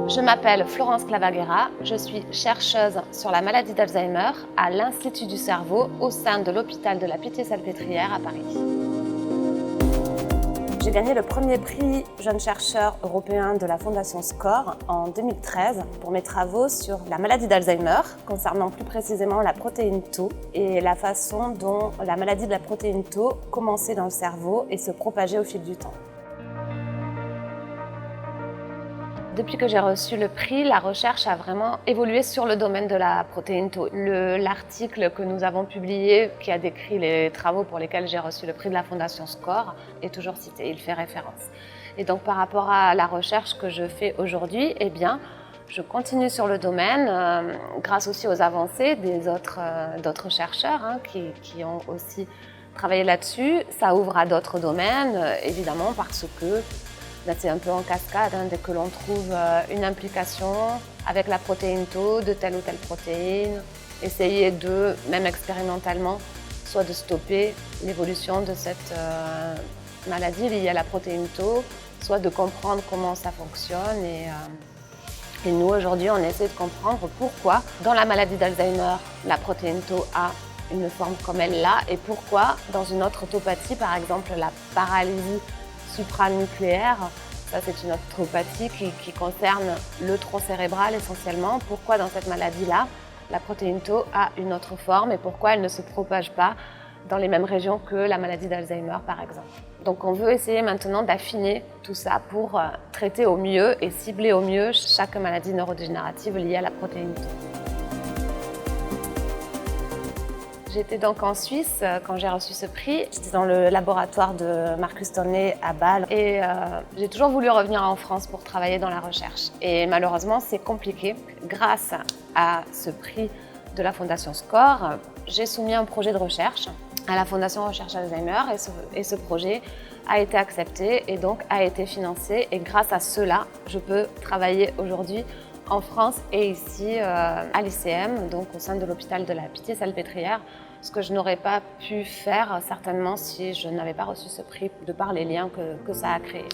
Je m'appelle Florence Clavaguera, je suis chercheuse sur la maladie d'Alzheimer à l'Institut du cerveau au sein de l'hôpital de la Pitié-Salpêtrière à Paris. J'ai gagné le premier prix jeune chercheur européen de la Fondation SCORE en 2013 pour mes travaux sur la maladie d'Alzheimer, concernant plus précisément la protéine tau et la façon dont la maladie de la protéine tau commençait dans le cerveau et se propageait au fil du temps. Depuis que j'ai reçu le prix, la recherche a vraiment évolué sur le domaine de la protéine tau. L'article que nous avons publié, qui a décrit les travaux pour lesquels j'ai reçu le prix de la Fondation SCORE, est toujours cité, il fait référence. Et donc par rapport à la recherche que je fais aujourd'hui, eh bien, je continue sur le domaine grâce aussi aux avancées d'autres chercheurs qui ont aussi travaillé là-dessus. Ça ouvre à d'autres domaines, évidemment, parce que là, c'est un peu en cascade, dès que l'on trouve une implication avec la protéine tau de telle ou telle protéine, essayer de, même expérimentalement, soit de stopper l'évolution de cette maladie liée à la protéine tau, soit de comprendre comment ça fonctionne. Et nous, aujourd'hui, on essaie de comprendre pourquoi, dans la maladie d'Alzheimer, la protéine tau a une forme comme elle l'a, et pourquoi, dans une autre taupathie, par exemple la paralysie supranucléaire, ça c'est une autre taupathie qui concerne le tronc cérébral essentiellement. Pourquoi dans cette maladie-là, la protéine tau a une autre forme et pourquoi elle ne se propage pas dans les mêmes régions que la maladie d'Alzheimer par exemple. Donc on veut essayer maintenant d'affiner tout ça pour traiter au mieux et cibler au mieux chaque maladie neurodégénérative liée à la protéine tau. J'étais donc en Suisse quand j'ai reçu ce prix. J'étais dans le laboratoire de Marcus Tonley à Bâle et j'ai toujours voulu revenir en France pour travailler dans la recherche. Et malheureusement, c'est compliqué. Grâce à ce prix de la Fondation SCORE, j'ai soumis un projet de recherche à la Fondation Recherche Alzheimer et ce projet a été accepté et donc a été financé. Et grâce à cela, je peux travailler aujourd'hui en France et ici à l'ICM, donc au sein de l'hôpital de la Pitié-Salpêtrière, ce que je n'aurais pas pu faire certainement si je n'avais pas reçu ce prix de par les liens que ça a créé.